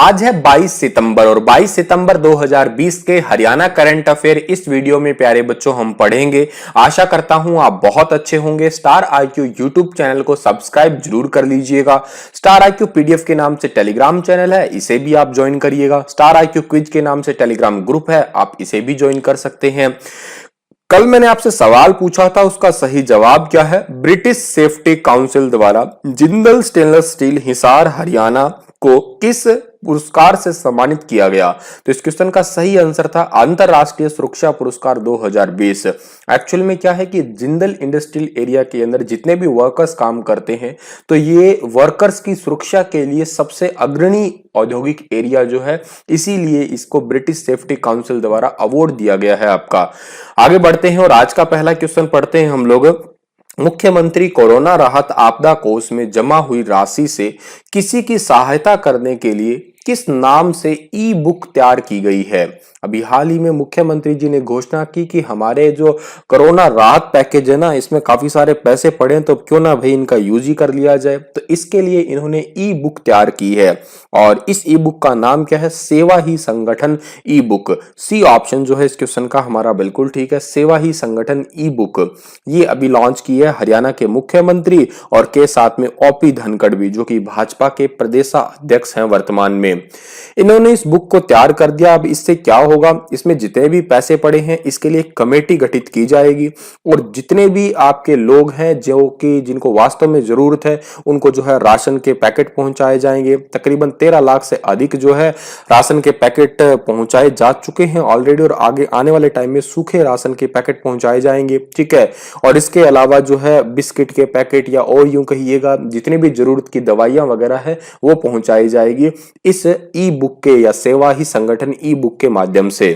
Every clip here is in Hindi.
आज है 22 सितंबर और 22 सितंबर 2020 के हरियाणा करंट अफेयर इस वीडियो में प्यारे बच्चों हम पढ़ेंगे। आशा करता हूं आप बहुत अच्छे होंगे। स्टार आईक्यू यूट्यूब चैनल को सब्सक्राइब जरूर कर लीजिएगा। स्टार आईक्यू पीडीएफ के नाम से टेलीग्राम चैनल है, इसे भी आप ज्वाइन करिएगा। स्टार आईक्यू क्विज के नाम से टेलीग्राम ग्रुप है, आप इसे भी ज्वाइन कर सकते हैं। कल मैंने आपसे सवाल पूछा था, उसका सही जवाब क्या है? ब्रिटिश सेफ्टी काउंसिल द्वारा जिंदल स्टेनलेस स्टील हिसार हरियाणा को किस पुरस्कार से सम्मानित किया गया? तो इस क्वेश्चन का सही आंसर था अंतरराष्ट्रीय सुरक्षा पुरस्कार 2020। एक्चुअल में क्या है कि जिंदल इंडस्ट्रियल एरिया के अंदर जितने भी वर्कर्स काम करते हैं, तो ये वर्कर्स की सुरक्षा के लिए सबसे अग्रणी औद्योगिक एरिया जो है, इसीलिए इसको ब्रिटिश सेफ्टी काउंसिल द्वारा अवार्ड दिया गया है आपका। आगे बढ़ते हैं और आज का पहला क्वेश्चन पढ़ते हैं हम लोग। मुख्यमंत्री कोरोना राहत आपदा कोष में जमा हुई राशि से किसी की सहायता करने के लिए किस नाम से ई बुक तैयार की गई है? अभी हाल ही में मुख्यमंत्री जी ने घोषणा की कि हमारे जो कोरोना राहत पैकेज है ना, इसमें काफी सारे पैसे पड़े हैं, तो क्यों ना भाई इनका यूज ही कर लिया जाए। तो इसके लिए इन्होंने ई बुक तैयार की है और इस ई बुक का नाम क्या है? सेवा ही संगठन ई बुक। सी ऑप्शन जो है इस क्वेश्चन का हमारा बिल्कुल ठीक है, सेवा ही संगठन ई बुक। ये अभी लॉन्च की है हरियाणा के मुख्यमंत्री और के साथ में ओपी धनखड़ भी, जो कि भाजपा के प्रदेशाध्यक्ष हैं वर्तमान में। इन्होंने इस बुक को तैयार कर दिया। अब इससे क्या होगा? इसमें जितने भी पैसे पड़े हैं, इसके लिए कमेटी गठित की जाएगी और जितने भी आपके लोग हैं जो कि जिनको वास्तव में जरूरत है, उनको जो है राशन के पैकेट पहुंचाए जाएंगे। तकरीबन 13 लाख से अधिक जो है राशन के पैकेट पहुंचाए जा चुके हैं ऑलरेडी और आगे आने वाले टाइम में सूखे राशन के पैकेट पहुंचाए जाएंगे, ठीक है। और इसके अलावा जो है बिस्किट के पैकेट या और यूं कहिएगा जितने भी जरूरत की दवाइयां वगैरह है वो पहुंचाई जाएगी इस ई बुक के या सेवा ही संगठन ई बुक के माध्यम से।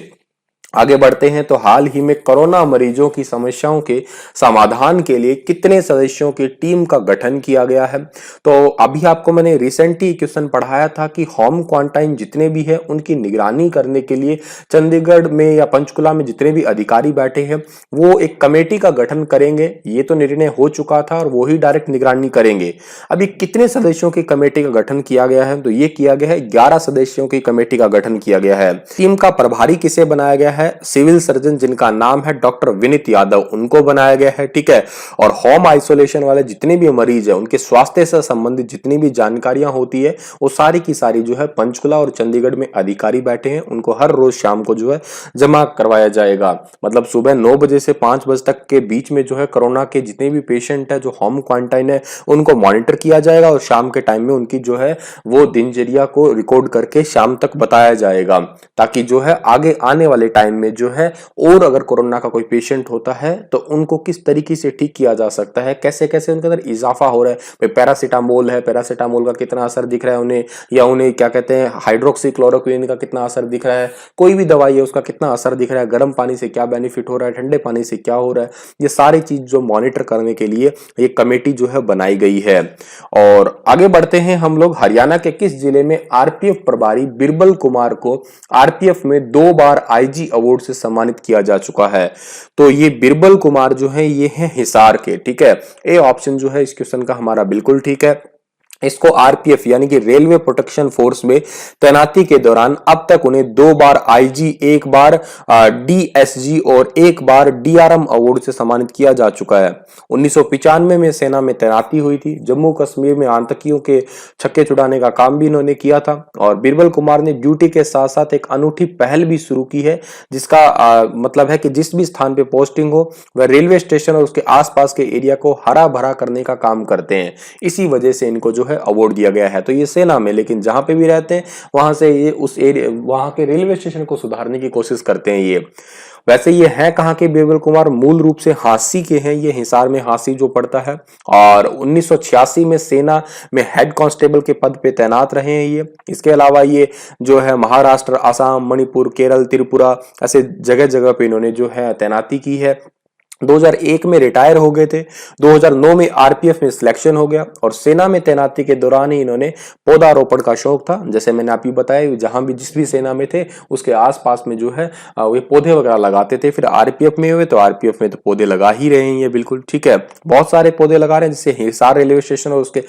आगे बढ़ते हैं तो हाल ही में कोरोना मरीजों की समस्याओं के समाधान के लिए कितने सदस्यों की टीम का गठन किया गया है? तो अभी आपको मैंने रिसेंटली क्वेश्चन पढ़ाया था कि होम क्वारंटाइन जितने भी है उनकी निगरानी करने के लिए चंडीगढ़ में या पंचकुला में जितने भी अधिकारी बैठे हैं वो एक कमेटी का गठन करेंगे। ये तो निर्णय हो चुका था और वो ही डायरेक्ट निगरानी करेंगे। अभी कितने सदस्यों की कमेटी का गठन किया गया है? तो ये किया गया है 11 सदस्यों की कमेटी का गठन किया गया है। टीम का प्रभारी किसे बनाया गया है? सिविल सर्जन जिनका नाम है डॉक्टर विनीत यादव, उनको बनाया गया है, ठीक है। और होम आइसोलेशन वाले जितने भी मरीज है उनके स्वास्थ्य से संबंधित जितनी भी जानकारियां होती है वो सारी की सारी जो है पंचकुला और चंडीगढ़ में अधिकारी बैठे हैं, उनको हर रोज शाम को जो है जमा करवाया जाएगा। मतलब सुबह 9 बजे से 5 बजे तक के बीच में जो है कोरोना के जितने भी पेशेंट है जो होम क्वारंटाइन है उनको मॉनिटर किया जाएगा और शाम के टाइम में उनकी जो है वो दिनचर्या को रिकॉर्ड करके शाम तक बताया जाएगा, ताकि जो है आगे आने वाले टाइम में जो है और अगर कोरोना का कोई पेशेंट होता है तो उनको किस तरीके से ठीक किया जा सकता है, कैसे कैसे उनके अंदर इजाफा हो रहा है। पैरासीटामोल है, पैरासीटामोल का कितना असर दिख रहा है उन्हें, या उन्हें क्या कहते हैं हाइड्रोक्सी क्लोरोक्विन का कितना असर दिख रहा है, कोई भी दवाई है उसका कितना असर दिख रहा है, गर्म पानी से क्या बेनिफिट हो रहा है, ठंडे पानी से क्या हो रहा है, ये सारी चीज जो मॉनिटर करने के लिए ये कमेटी जो है बनाई गई है। और आगे बढ़ते हैं हम लोग। हरियाणा के किस जिले में आरपीएफ प्रभारी बिरबल कुमार को आरपीएफ में 2 बार आईजी अवार्ड से सम्मानित किया जा चुका है? तो ये बिरबल कुमार जो है ये है हिसार के, ठीक है। ए ऑप्शन जो है इस क्वेश्चन का हमारा बिल्कुल ठीक है। इसको आरपीएफ यानी कि रेलवे प्रोटेक्शन फोर्स में तैनाती के दौरान अब तक उन्हें 2 बार आईजी, 1 बार डीएसजी और 1 बार डीआरएम अवार्ड से सम्मानित किया जा चुका है। 1995 में सेना में तैनाती हुई थी। जम्मू कश्मीर में आतंकियों के छक्के छुड़ाने का काम भी इन्होंने किया था। और बिरबल कुमार ने ड्यूटी के साथ साथ एक अनूठी पहल भी शुरू की है, जिसका मतलब है कि जिस भी स्थान पे पोस्टिंग हो वह रेलवे स्टेशन और उसके आसपास के एरिया को हरा भरा करने का काम करते हैं। इसी वजह से इनको जो है अवार्ड दिया गया है। तो ये सेना में, लेकिन जहां पे भी रहते हैं वहां से ये उस एरिया वहां के रेलवे स्टेशन को सुधारने की कोशिश करते हैं ये। वैसे ये है कहां के बिरबल कुमार? मूल रूप से हांसी के हैं, ये हिसार में हांसी जो पड़ता है। और 1986 में सेना में हेड कांस्टेबल के पद पे तैनात रहे हैं ये। इसके अलावा ये जो है महाराष्ट्र, असम, मणिपुर, केरल, त्रिपुरा ऐसे जगह जगह पे इन्होंने जो है तैनाती की है। 2001 में रिटायर हो गए थे। 2009 में आरपीएफ में सिलेक्शन हो गया और सेना में तैनाती के दौरान ही इन्होंने पौधारोपण का शौक था। जैसे मैंने आपको बताया, जहां भी जिस भी सेना में थे उसके आसपास में जो है वे पौधे वगैरह लगाते थे। फिर आरपीएफ में हुए तो आरपीएफ में तो पौधे लगा ही रहे हैं ये, बिल्कुल ठीक है, बहुत सारे पौधे लगा रहे हैं। जैसे हिसार रेलवे स्टेशन और उसके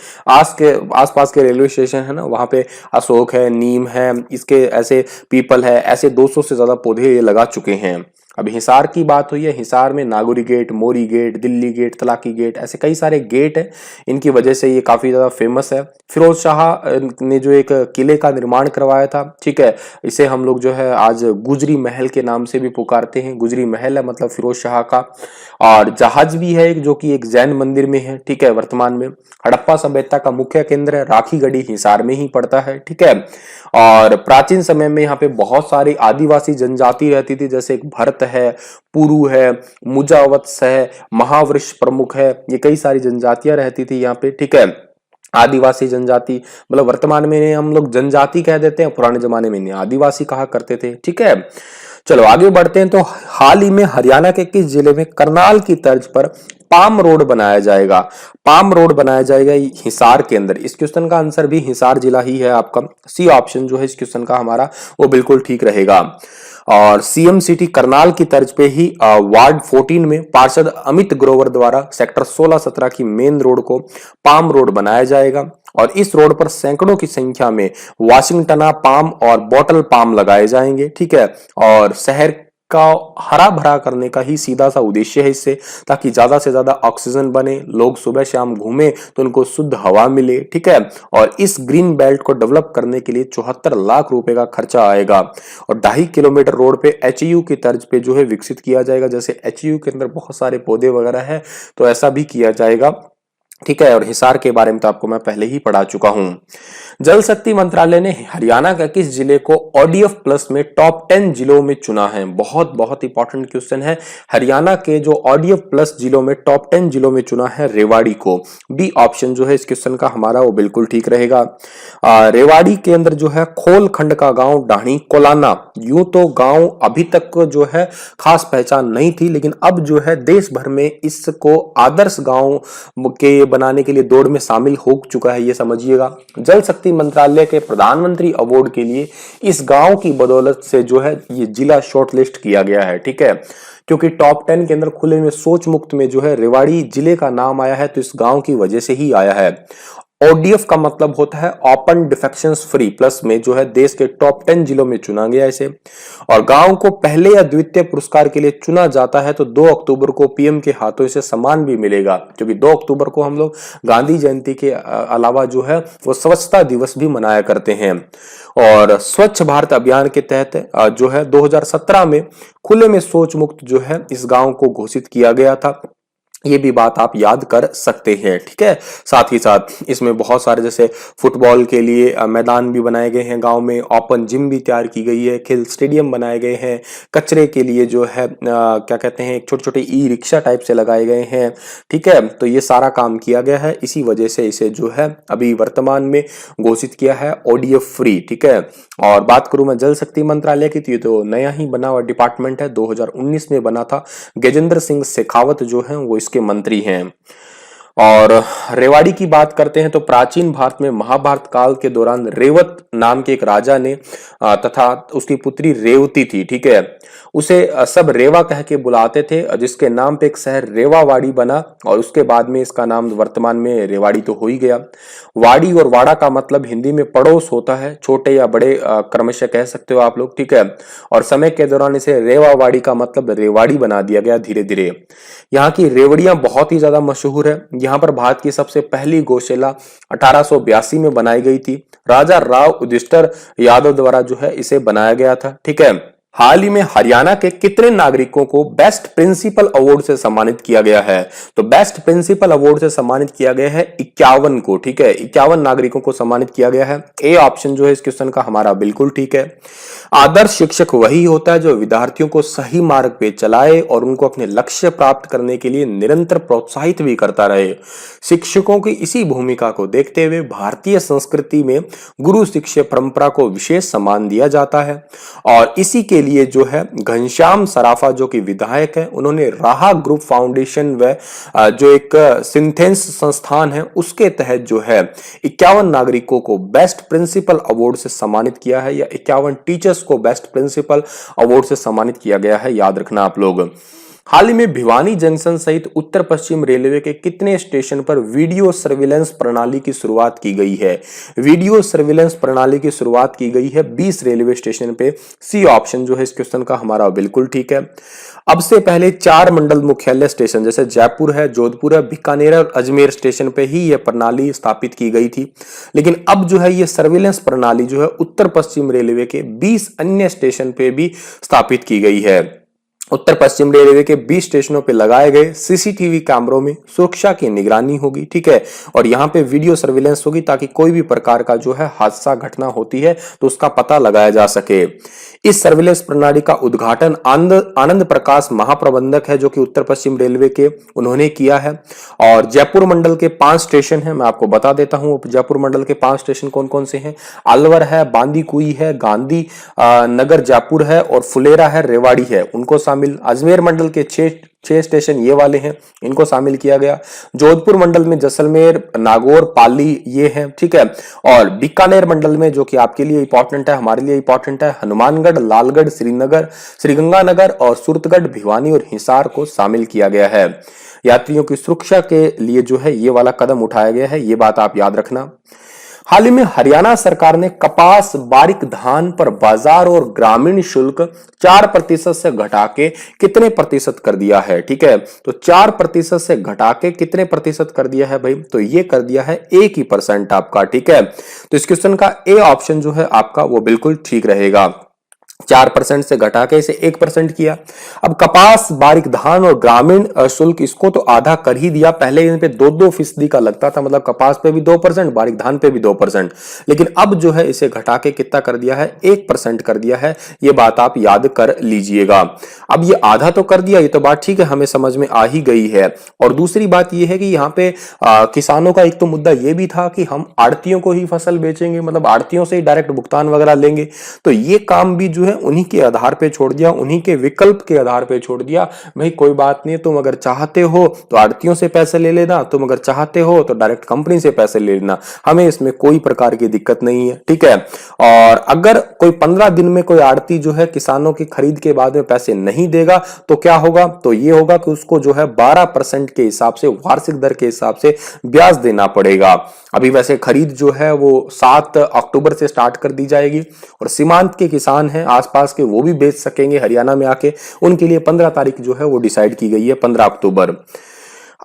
आसपास के रेलवे स्टेशन है ना, वहां पे अशोक है, नीम है, इसके ऐसे पीपल है, ऐसे 200 से ज्यादा पौधे ये लगा चुके हैं। अब हिसार की बात हुई है, हिसार में Nagauri gate, Mori gate, Delhi gate, Talaki gate, ऐसे कई सारे गेट है। इनकी वजह से ये काफी ज्यादा फेमस है। फिरोज शाह ने जो एक किले का निर्माण करवाया था, ठीक है, इसे हम लोग जो है आज गुजरी महल के नाम से भी पुकारते हैं। गुजरी महल है मतलब फिरोज शाह का। और जहाज भी है एक, जो कि एक जैन मंदिर में है, ठीक है, वर्तमान में। हड़प्पा सभ्यता का मुख्य केंद्र है, राखीगढ़ी हिसार में ही पड़ता है, ठीक है। और प्राचीन समय में यहाँ पे बहुत सारी आदिवासी जनजाति रहती थी, जैसे एक भरत है, पुरु है, मुजावत्स है, महावृष प्रमुख है, ये कई सारी जनजातियां रहती थी यहाँ पे, ठीक है। आदिवासी जनजाति मतलब वर्तमान में हम लोग जनजाति कह देते हैं, पुराने जमाने में इन्हें आदिवासी कहा करते थे, ठीक है। चलो आगे बढ़ते हैं। तो हाल ही में हरियाणा के किस जिले में करनाल की तर्ज पर पाम रोड बनाया जाएगा? पाम रोड बनाया जाएगा हिसार के अंदर। इस क्वेश्चन का आंसर भी हिसार जिला ही है आपका। सी ऑप्शन जो है इस क्वेश्चन का हमारा वो बिल्कुल ठीक रहेगा। और सीएम सिटी करनाल की तर्ज पे ही वार्ड 14 में पार्षद अमित ग्रोवर द्वारा सेक्टर 16-17 की मेन रोड को पाम रोड बनाया जाएगा। और इस रोड पर सैकड़ों की संख्या में वाशिंगटना पाम और बॉटल पाम लगाए जाएंगे, ठीक है। और शहर का हरा भरा करने का ही सीधा सा उद्देश्य है इससे, ताकि ज्यादा से ज्यादा ऑक्सीजन बने, लोग सुबह शाम घूमे तो उनको शुद्ध हवा मिले, ठीक है। और इस ग्रीन बेल्ट को डेवलप करने के लिए 74 लाख रुपए का खर्चा आएगा। और 2.5 किलोमीटर रोड पे एचयू की तर्ज पे जो है विकसित किया जाएगा। जैसे एचयू के अंदर बहुत सारे पौधे वगैरह है, तो ऐसा भी किया जाएगा, ठीक है। और हिसार के बारे में तो आपको मैं पहले ही पढ़ा चुका हूं। जल शक्ति मंत्रालय ने हरियाणा का किस जिले को ओडीएफ प्लस में टॉप 10 जिलों में चुना है? बहुत बहुत इंपॉर्टेंट क्वेश्चन है। हरियाणा के जो ओडीएफ प्लस जिलों में टॉप 10 जिलों में चुना है रेवाड़ी को। बी ऑप्शन जो है इस क्वेश्चन का हमारा वो बिल्कुल ठीक रहेगा। रेवाड़ी के अंदर जो है खोल खंड का गांव डाणी कोलाना, यूं तो गांव अभी तक जो है खास पहचान नहीं थी, लेकिन अब जो है देश भर में इसको आदर्श गांव के बनाने के लिए दौड़ में शामिल हो चुका है, ये समझिएगा। जल शक्ति मंत्रालय के प्रधानमंत्री अवार्ड के लिए इस गांव की बदौलत से जो है ये जिला शॉर्टलिस्ट किया गया है, ठीक है। क्योंकि टॉप 10 के अंदर खुले में सोच मुक्त में जो है रेवाड़ी जिले का नाम आया है, तो इस गांव की वजह से ही आया है। ओडीएफ का मतलब होता है ओपन डिफेक्शंस फ्री, प्लस में जो है देश के टॉप 10 जिलों में चुना गया इसे। और गांव को पहले या द्वितीय पुरस्कार के लिए चुना जाता है तो 2 अक्टूबर को पीएम के हाथों इसे सम्मान भी मिलेगा, क्योंकि 2 अक्टूबर को हम लोग गांधी जयंती के अलावा जो है वो स्वच्छता दिवस भी मनाया करते हैं। और स्वच्छ भारत अभियान के तहत जो है 2017 में खुले में शौच मुक्त जो है इस गांव को घोषित किया गया था। ये भी बात आप याद कर सकते हैं, ठीक है। साथ ही साथ इसमें बहुत सारे जैसे फुटबॉल के लिए मैदान भी बनाए गए हैं गांव में, ओपन जिम भी तैयार की गई है, खेल स्टेडियम बनाए गए हैं, कचरे के लिए जो है क्या कहते हैं छोटे छोटे ई रिक्शा टाइप से लगाए गए हैं, ठीक है। तो ये सारा काम किया गया है, इसी वजह से इसे जो है अभी वर्तमान में घोषित किया है ओडीएफ फ्री, ठीक है। और बात करूं मैं जल शक्ति मंत्रालय की, तो नया ही बना हुआ डिपार्टमेंट है, 2019 में बना था। गजेंद्र सिंह शेखावत जो है वो के मंत्री हैं। और रेवाड़ी की बात करते हैं तो प्राचीन भारत में महाभारत काल के दौरान रेवत नाम के एक राजा ने तथा उसकी पुत्री रेवती थी, ठीक है, उसे सब रेवा कह के बुलाते थे, जिसके नाम पे एक शहर रेवावाड़ी बना। और उसके बाद में इसका नाम वर्तमान में रेवाड़ी तो हो ही गया। वाड़ी और वाड़ा का मतलब हिंदी में पड़ोस होता है, छोटे या बड़े क्रमशः कह सकते हो आप लोग, ठीक है। और समय के दौरान इसे रेवावाड़ी का मतलब रेवाड़ी बना दिया गया धीरे धीरे। यहाँ की रेवड़ियां बहुत ही ज्यादा मशहूर है। यहाँ पर भारत की सबसे पहली गौशाला 1882 में बनाई गई थी। राजा राव युधिष्ठिर यादव द्वारा जो है इसे बनाया गया था, ठीक है। हाल ही में हरियाणा के कितने नागरिकों को बेस्ट प्रिंसिपल अवार्ड से सम्मानित किया गया है? तो बेस्ट प्रिंसिपल अवार्ड से सम्मानित किया गया है 51 को, ठीक है। 51 नागरिकों को सम्मानित किया गया है। ए ऑप्शन जो है इस क्वेश्चन का हमारा बिल्कुल ठीक है। आदर्श शिक्षक वही होता है जो विद्यार्थियों को सही मार्ग पे चलाए और उनको अपने लक्ष्य प्राप्त करने के लिए निरंतर प्रोत्साहित भी करता रहे। शिक्षकों की इसी भूमिका को देखते हुए भारतीय संस्कृति में गुरु शिष्य परंपरा को विशेष सम्मान दिया जाता है। और इसी के इसके लिए जो है घनश्याम सराफा जो कि विधायक है, उन्होंने राहा ग्रुप फाउंडेशन व जो एक सिंथेंस संस्थान है उसके तहत जो है 51 नागरिकों को बेस्ट प्रिंसिपल अवार्ड से सम्मानित किया है, या 51 टीचर्स को बेस्ट प्रिंसिपल अवार्ड से सम्मानित किया गया है, याद रखना आप लोग। हाल ही में भिवानी जंक्शन सहित उत्तर पश्चिम रेलवे के कितने स्टेशन पर वीडियो सर्विलेंस प्रणाली की शुरुआत की गई है? वीडियो सर्विलेंस प्रणाली की शुरुआत की गई है 20 रेलवे स्टेशन पे। सी ऑप्शन जो है इस क्वेश्चन का हमारा बिल्कुल ठीक है। अब से पहले 4 मंडल मुख्यालय स्टेशन जैसे जयपुर है, जोधपुर है, बीकानेर और अजमेर स्टेशन पे ही यह प्रणाली स्थापित की गई थी, लेकिन अब जो है ये सर्विलेंस प्रणाली जो है उत्तर पश्चिम रेलवे के 20 अन्य स्टेशन पे भी स्थापित की गई है। उत्तर पश्चिम रेलवे के 20 स्टेशनों पे लगाए गए सीसीटीवी कैमरों में सुरक्षा की निगरानी होगी, ठीक है, और यहाँ पे वीडियो सर्विलेंस होगी ताकि कोई भी प्रकार का जो है हादसा घटना होती है तो उसका पता लगाया जा सके। इस सर्विलेंस प्रणाली का उद्घाटन आनंद प्रकाश महाप्रबंधक है जो कि उत्तर पश्चिम रेलवे के, उन्होंने किया है। और जयपुर मंडल के 5 स्टेशन है, मैं आपको बता देता हूं जयपुर मंडल के 5 स्टेशन कौन कौन से हैं। अलवर है, बांदीकुई है, गांधी नगर जयपुर है और फुलेरा है, रेवाड़ी है, उनको शामिल। अजमेर मंडल के 6 स्टेशन ये वाले हैं, इनको शामिल किया गया। जोधपुर मंडल में जैसलमेर, नागौर, पाली ये हैं, ठीक है। और बीकानेर मंडल में जो कि आपके लिए इंपॉर्टेंट है, हमारे लिए इंपॉर्टेंट है, हनुमानगढ़, लालगढ़, श्रीनगर, श्रीगंगानगर और सूरतगढ़, भिवानी और हिसार को शामिल किया गया है। यात्रियों की सुरक्षा के लिए जो है ये वाला कदम उठाया गया है, ये बात आप याद रखना। हाल ही में हरियाणा सरकार ने कपास, बारीक धान पर बाजार और ग्रामीण शुल्क 4% से घटा के कितने प्रतिशत कर दिया है? ठीक है, तो 4% से घटा के कितने प्रतिशत कर दिया है भाई? तो ये कर दिया है 1% आपका, ठीक है। तो इस क्वेश्चन का ए ऑप्शन जो है आपका वो बिल्कुल ठीक रहेगा। 4% से घटा के इसे 1% किया। अब कपास, बारीक धान और ग्रामीण शुल्क इसको तो आधा कर ही दिया। पहले इन पे 2-2% का लगता था, मतलब कपास पे भी 2%, बारीक धान पे भी 2%, लेकिन अब जो है इसे घटा के कितना कर दिया है? 1% कर दिया है। ये बात आप याद कर लीजिएगा। अब ये आधा तो कर दिया, ये तो बात ठीक है, हमें समझ में आ ही गई है। और दूसरी बात ये है कि यहाँ पे किसानों का एक तो मुद्दा ये भी था कि हम आड़तियों को ही फसल बेचेंगे, मतलब आड़तियों से ही डायरेक्ट भुगतान वगैरह लेंगे, तो ये काम भी जो है उन्हीं के आधार पे छोड़ दिया, उन्हीं के विकल्प के आधार पे छोड़ दिया। भाई कोई बात नहीं, तुम अगर चाहते हो तो आड़तियों से पैसे ले लेना, तुम अगर चाहते हो तो डायरेक्ट कंपनी से पैसे ले लेना, हमें इसमें कोई प्रकार की दिक्कत नहीं है, ठीक है। और अगर कोई 15 दिन में कोई आड़ती जो है किसानों की खरीद के बाद में पैसे नहीं देगा तो क्या होगा? तो ये होगा कि उसको जो है 12% के हिसाब से, वार्षिक दर के हिसाब से ब्याज देना पड़ेगा। अभी वैसे खरीद जो है वो 7 अक्टूबर से स्टार्ट कर दी जाएगी और सीमांत के किसान हैं आसपास के, वो भी बेच सकेंगे हरियाणा में आके, उनके लिए 15 तारीख जो है वो डिसाइड की गई है, 15 अक्टूबर।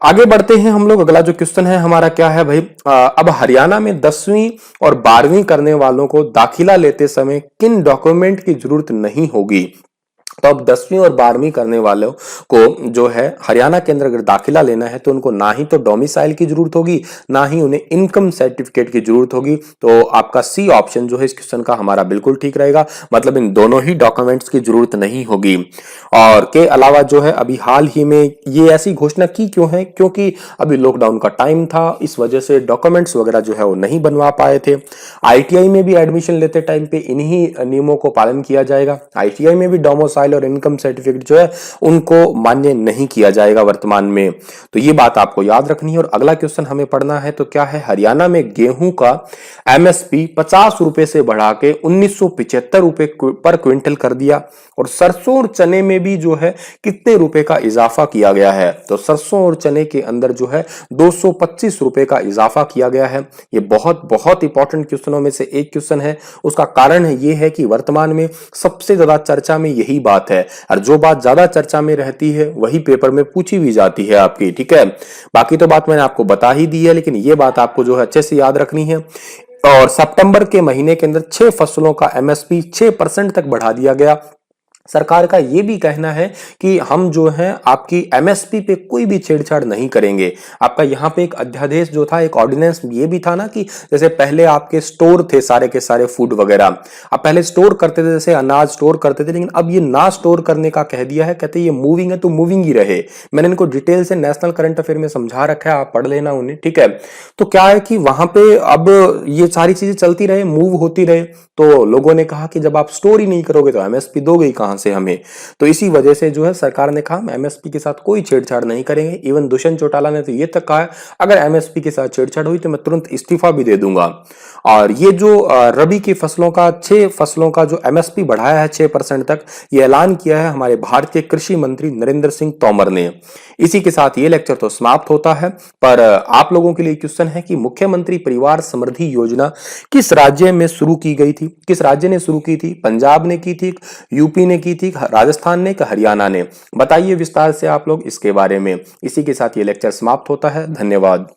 आगे बढ़ते हैं हम लोग। अगला जो क्वेश्चन है हमारा क्या है भाई? अब हरियाणा में 10वीं और 12वीं करने वालों को दाखिला लेते समय किन डॉक्यूमेंट की जरूरत नहीं होगी? तो अब 10वीं और 12वीं करने वालों को जो है हरियाणा के अंदर अगर दाखिला लेना है तो उनको ना ही तो डोमिसाइल की जरूरत होगी, ना ही उन्हें इनकम सर्टिफिकेट की जरूरत होगी। तो आपका सी ऑप्शन जो है इस क्वेश्चन का हमारा बिल्कुल ठीक रहेगा, मतलब इन दोनों ही डॉक्यूमेंट्स की जरूरत नहीं होगी। और के अलावा जो है अभी हाल ही में ये ऐसी घोषणा की क्यों है? क्योंकि अभी लॉकडाउन का टाइम था, इस वजह से डॉक्यूमेंट्स वगैरह जो है वो नहीं बनवा पाए थे। ITI में भी एडमिशन लेते टाइम पे इन्हीं नियमों को पालन किया जाएगा। ITI में भी डोमिसाइल और इनकम सर्टिफिकेट जो है उनको मान्य नहीं किया जाएगा वर्तमान में, तो ये बात आपको याद रखनी है। और अगला क्वेश्चन हमें पढ़ना है, तो क्या है? हरियाणा में गेहूं का MSP 50 रुपए से बढ़ा के 1975 रुपए पर क्विंटल कर दिया, और सरसों और चने में भी जो है कितने रुपए का इजाफा किया गया है? तो सरसों और चने के अंदर जो है 225 रुपए का इजाफा किया गया है। ये बहुत बहुत इंपॉर्टेंट क्वेश्चनों में से एक क्वेश्चन है। उसका कारण ये है कि वर्तमान में सबसे ज्यादा चर्चा में यही बात है, और जो बात ज्यादा चर्चा में रहती है वही पेपर में पूछी भी जाती है आपकी, ठीक है। बाकी तो बात मैंने आपको बता ही दी है, लेकिन ये बात आपको जो है अच्छे से याद रखनी है। और सितंबर के महीने के अंदर 6 फसलों का MSP 6% तक बढ़ा दिया गया। सरकार का ये भी कहना है कि हम जो है आपकी एमएसपी पे कोई भी छेड़छाड़ नहीं करेंगे। आपका यहाँ पे एक अध्यादेश जो था, एक ऑर्डिनेंस ये भी था ना कि जैसे पहले आपके स्टोर थे सारे के सारे फूड वगैरह, आप पहले स्टोर करते थे, जैसे अनाज स्टोर करते थे, लेकिन अब ये ना स्टोर करने का कह दिया है। कहते ये मूविंग है तो मूविंग ही रहे। मैंने इनको डिटेल से नेशनल करंट अफेयर में समझा रखा है, आप पढ़ लेना उन्हें, ठीक है। तो क्या है कि वहां पे अब ये सारी चीजें चलती रहे, मूव होती रहे, तो लोगों ने कहा कि जब आप स्टोर ही नहीं करोगे तो एमएसपी दोगे ही कहां से हमें। तो इसी वजह से जो है सरकार ने कहा हम एमएसपी के साथ कोई छेड़छाड़ नहीं करेंगे। इवन दुष्यंत चौटाला ने तो ये तक कहा है अगर एमएसपी के साथ छेड़छाड़ हुई तो मैं तुरंत इस्तीफा भी दे दूंगा। और ये जो रबी की फसलों का 6 फसलों का जो एमएसपी बढ़ाया है 6% तक, ये ऐलान किया है हमारे भारतीय कृषि मंत्री नरेंद्र सिंह तोमर ने। इसी के साथ ये लेक्चर तो समाप्त होता है, पर आप लोगों के लिए क्वेश्चन है कि मुख्यमंत्री परिवार समृद्धि योजना किस राज्य में शुरू की गई थी, किस राज्य ने शुरू की थी? पंजाब ने की थी, यूपी ने की थी, राजस्थान ने, हरियाणा ने? बताइए विस्तार से आप लोग इसके बारे में। इसी के साथ ये लेक्चर समाप्त होता है। धन्यवाद।